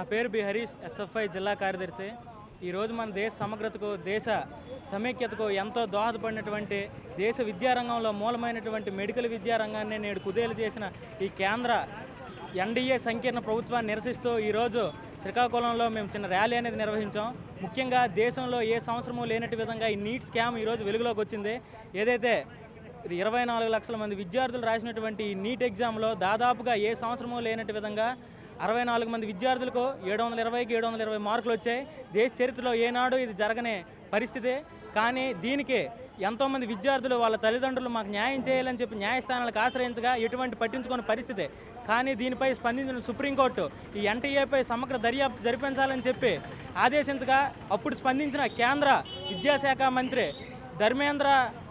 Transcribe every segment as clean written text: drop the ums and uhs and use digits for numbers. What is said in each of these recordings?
నా పేరు B Harish, SFI జిల్లా కార్యదర్శి. ఈరోజు మన దేశ సమగ్రతకు, దేశ సమైక్యతకు ఎంతో దోహదపడినటువంటి, దేశ విద్యారంగంలో మూలమైనటువంటి మెడికల్ విద్యారంగాన్ని నేడు కుదేలు చేసిన ఈ కేంద్ర ఎన్డీఏ సంకీర్ణ ప్రభుత్వాన్ని నిరసిస్తూ ఈరోజు శ్రీకాకుళంలో మేము చిన్న ర్యాలీ అనేది నిర్వహించాం. ముఖ్యంగా దేశంలో ఏ సంవత్సరము లేనటి విధంగా ఈ నీట్ స్కామ్ ఈరోజు వెలుగులోకి వచ్చింది. ఏదైతే 24 లక్షల మంది విద్యార్థులు రాసినటువంటి ఈ నీట్ ఎగ్జామ్లో దాదాపుగా ఏ సంవత్సరము లేనటి విధంగా 64 మంది విద్యార్థులకు 720కి 720 మార్కులు వచ్చాయి. దేశ చరిత్రలో ఏనాడు ఇది జరగని పరిస్థితి. కానీ దీనికి ఎంతోమంది విద్యార్థులు వాళ్ళ తల్లిదండ్రులు మాకు న్యాయం చేయాలని చెప్పి న్యాయస్థానాలకు ఆశ్రయించగా ఎటువంటి పట్టించుకునే పరిస్థితి. కానీ దీనిపై స్పందించిన సుప్రీంకోర్టు ఈ ఎన్టీఏపై సమగ్ర దర్యాప్తు జరిపించాలని చెప్పి ఆదేశించగా అప్పుడు స్పందించిన కేంద్ర విద్యాశాఖ మంత్రి ధర్మేంద్ర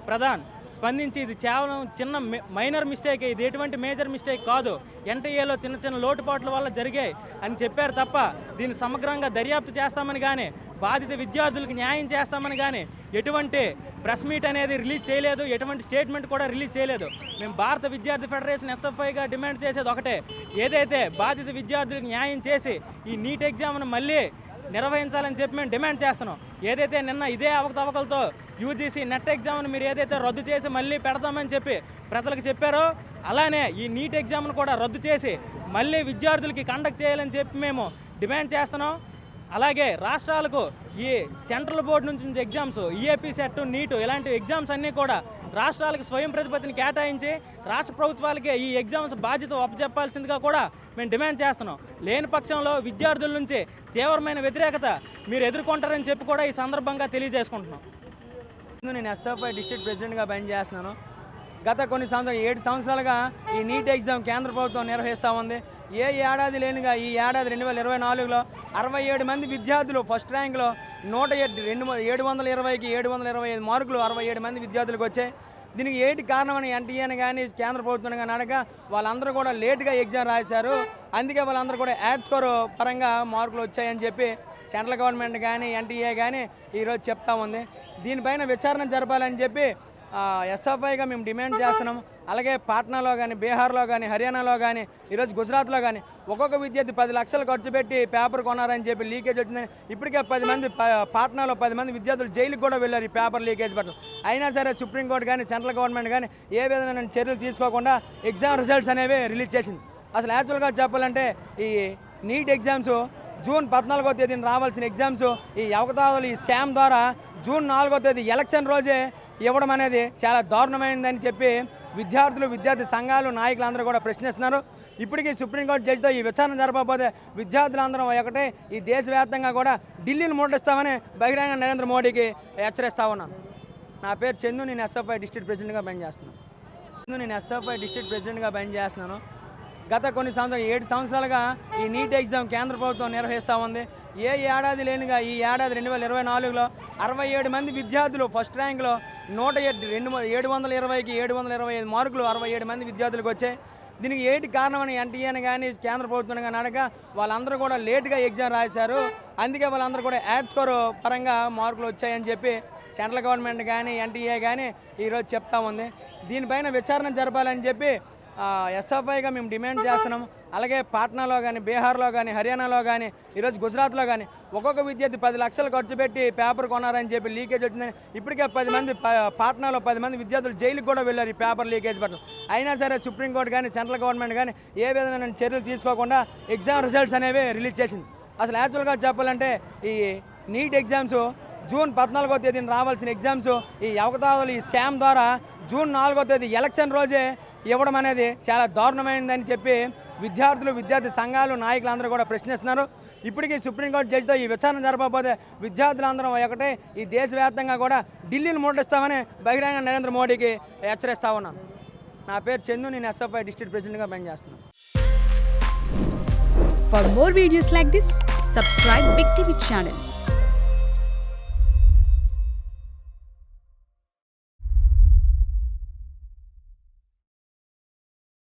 ప్రధాన్ స్పందించి ఇది కేవలం చిన్న మైనర్ మిస్టేక్, ఇది ఎటువంటి మేజర్ మిస్టేక్ కాదు, ఎన్టీఏలో చిన్న చిన్న లోటుపాట్ల వల్ల జరిగాయి అని చెప్పారు తప్ప దీన్ని సమగ్రంగా దర్యాప్తు చేస్తామని కానీ బాధిత విద్యార్థులకు న్యాయం చేస్తామని కానీ ఎటువంటి ప్రెస్ మీట్ అనేది రిలీజ్ చేయలేదు, ఎటువంటి స్టేట్మెంట్ కూడా రిలీజ్ చేయలేదు. మేము భారత విద్యార్థి ఫెడరేషన్ ఎస్ఎఫ్ఐగా డిమాండ్ చేసేది ఒకటే, ఏదైతే బాధిత విద్యార్థులకు న్యాయం చేసి ఈ నీట్ ఎగ్జామ్ను మళ్ళీ నిర్వహించాలని చెప్పి మేము డిమాండ్ చేస్తున్నాం. ఏదైతే నిన్న ఇదే అవకతవకలతో యూజీసీ నెట్ ఎగ్జామ్ను మీరు ఏదైతే రద్దు చేసి మళ్ళీ పెడతామని చెప్పి ప్రజలకు చెప్పారో అలానే ఈ నీట్ ఎగ్జామ్ను కూడా రద్దు చేసి మళ్ళీ విద్యార్థులకి కండక్ట్ చేయాలని చెప్పి మేము డిమాండ్ చేస్తున్నాం. అలాగే రాష్ట్రాలకు ఈ సెంట్రల్ బోర్డు నుంచి ఎగ్జామ్స్, ఈఏపీ సెట్, నీటు ఇలాంటి ఎగ్జామ్స్ అన్నీ కూడా రాష్ట్రాలకు స్వయం ప్రతిపత్తిని కేటాయించి రాష్ట్ర ప్రభుత్వాలకే ఈ ఎగ్జామ్స్ బాధ్యత అప్పచెప్పాల్సిందిగా కూడా మేము డిమాండ్ చేస్తున్నాం. లేని పక్షంలో విద్యార్థుల నుంచి తీవ్రమైన వ్యతిరేకత మీరు ఎదుర్కొంటారని చెప్పి కూడా ఈ సందర్భంగా తెలియజేసుకుంటున్నాం. నేను ఎస్ఎఫ్ఐ డిస్ట్రిక్ట్ ప్రెసిడెంట్గా పనిచేస్తున్నాను. గత కొన్ని సంవత్సరాలు 7 సంవత్సరాలుగా ఈ నీట్ ఎగ్జామ్ కేంద్ర ప్రభుత్వం నిర్వహిస్తూ ఉంది. ఏ ఏడాది లేనిగా ఈ ఏడాది 2024లో 67 మంది విద్యార్థులు ఫస్ట్ ర్యాంక్లో 720కి 725 మార్కులు 67 మంది విద్యార్థులకు వచ్చాయి. దీనికి ఏంటి కారణమని ఎన్టీఏని కానీ కేంద్ర ప్రభుత్వాన్ని కానీ అడగ వాళ్ళందరూ కూడా లేట్గా ఎగ్జామ్ రాశారు, అందుకే వాళ్ళందరూ కూడా యాడ్ స్కోర్ పరంగా మార్కులు వచ్చాయని చెప్పి సెంట్రల్ గవర్నమెంట్ కానీ ఎన్టీఏ కానీ ఈరోజు చెప్తా ఉంది. దీనిపైన విచారణ జరపాలని చెప్పి ఎస్ఎఫ్ఐగా మేము డిమాండ్ చేస్తున్నాం. అలాగే పాట్నాలో కానీ, బీహార్లో కానీ, హర్యానాలో కానీ, ఈరోజు గుజరాత్లో కానీ ఒక్కొక్క విద్యార్థి 10 లక్షలు ఖర్చు పెట్టి పేపర్ కొనారని చెప్పి లీకేజ్ వచ్చిందని ఇప్పటికే 10 మంది పాట్నాలో 10 మంది విద్యార్థులు జైలుకి కూడా వెళ్ళారు ఈ పేపర్ లీకేజ్ పట్ల. అయినా సరే సుప్రీంకోర్టు కానీ సెంట్రల్ గవర్నమెంట్ కానీ ఏ విధమైన చర్యలు తీసుకోకుండా ఎగ్జామ్ రిజల్ట్స్ అనేవి రిలీజ్ చేసింది. అసలు యాక్చువల్గా చెప్పాలంటే ఈ నీట్ ఎగ్జామ్స్ జూన్ 14వ తేదీన రావాల్సిన ఎగ్జామ్స్ ఈ అవకతవకలు, ఈ స్కామ్ ద్వారా జూన్ 4వ తేదీ ఎలక్షన్ రోజే ఇవ్వడం అనేది చాలా దారుణమైందని చెప్పి విద్యార్థి సంఘాలు, నాయకులందరూ కూడా ప్రశ్నిస్తున్నారు. ఇప్పటికీ సుప్రీంకోర్టు జడ్జితో ఈ విచారణ జరపకపోతే విద్యార్థులందరం ఒకటే ఈ దేశవ్యాప్తంగా కూడా ఢిల్లీని ముట్టడిస్తామని బహిరంగ నరేంద్ర మోడీకి హెచ్చరిస్తా ఉన్నాను. నా పేరు చందు, నేను ఎస్ఎఫ్ఐ డిస్ట్రిక్ట్ ప్రెసిడెంట్గా పనిచేస్తున్నాను. గత కొన్ని సంవత్సరాలు 7 సంవత్సరాలుగా ఈ నీట్ ఎగ్జామ్ కేంద్ర ప్రభుత్వం నిర్వహిస్తూ ఉంది. ఏ ఏడాది లేనిగా ఈ ఏడాది 2024లో 67 మంది విద్యార్థులు ఫస్ట్ ర్యాంక్లో 720కి 725 మార్కులు 67 మంది విద్యార్థులకు వచ్చాయి. దీనికి ఏంటి కారణమని ఎన్టీఏని కానీ కేంద్ర ప్రభుత్వాన్ని కానీ అడగ వాళ్ళందరూ కూడా లేట్గా ఎగ్జామ్ రాశారు, అందుకే వాళ్ళందరూ కూడా యాడ్ స్కోర్ పరంగా మార్కులు వచ్చాయని చెప్పి సెంట్రల్ గవర్నమెంట్ కానీ ఎన్టీఏ కానీ ఈరోజు చెప్తా ఉంది. దీనిపైన విచారణ జరపాలని చెప్పి ఎస్ఎఫ్ఐగా మేము డిమాండ్ చేస్తున్నాం. అలాగే పాట్నాలో కానీ, బీహార్లో కానీ, హర్యానాలో కానీ, ఈరోజు గుజరాత్లో కానీ ఒక్కొక్క విద్యార్థి 10 లక్షలు ఖర్చు పెట్టి పేపర్ కొనారని చెప్పి లీకేజ్ వచ్చిందని ఇప్పటికే 10 మంది పాట్నాలో 10 మంది విద్యార్థులు జైలుకి కూడా వెళ్ళారు ఈ పేపర్ లీకేజ్ పట్ల. అయినా సరే సుప్రీంకోర్టు కానీ సెంట్రల్ గవర్నమెంట్ కానీ ఏ విధమైన చర్యలు తీసుకోకుండా ఎగ్జామ్ రిజల్ట్స్ అనేవి రిలీజ్ చేసింది. అసలు యాక్చువల్గా చెప్పాలంటే ఈ నీట్ ఎగ్జామ్స్ జూన్ 14వ తేదీన రావాల్సిన ఎగ్జామ్స్ ఈ అవకతవకలు, ఈ స్కామ్ ద్వారా జూన్ 4వ తేదీ ఎలక్షన్ రోజే ఇవ్వడం అనేది చాలా దారుణమైందని చెప్పి విద్యార్థి సంఘాలు, నాయకులందరూ కూడా ప్రశ్నిస్తున్నారు. ఇప్పటికీ సుప్రీంకోర్టు జడ్జితో ఈ విచారణ జరపకపోతే విద్యార్థులందరం ఒకటే ఈ దేశవ్యాప్తంగా కూడా ఢిల్లీని ముట్టడిస్తామని బహిరంగ నరేంద్ర మోడీకి హెచ్చరిస్తా ఉన్నాను. నా పేరు చందు, నేను ఎస్ఎఫ్ఐ డిస్ట్రిక్ట్ ప్రెసిడెంట్గా పనిచేస్తున్నాను. For more videos like this, subscribe Big TV channel.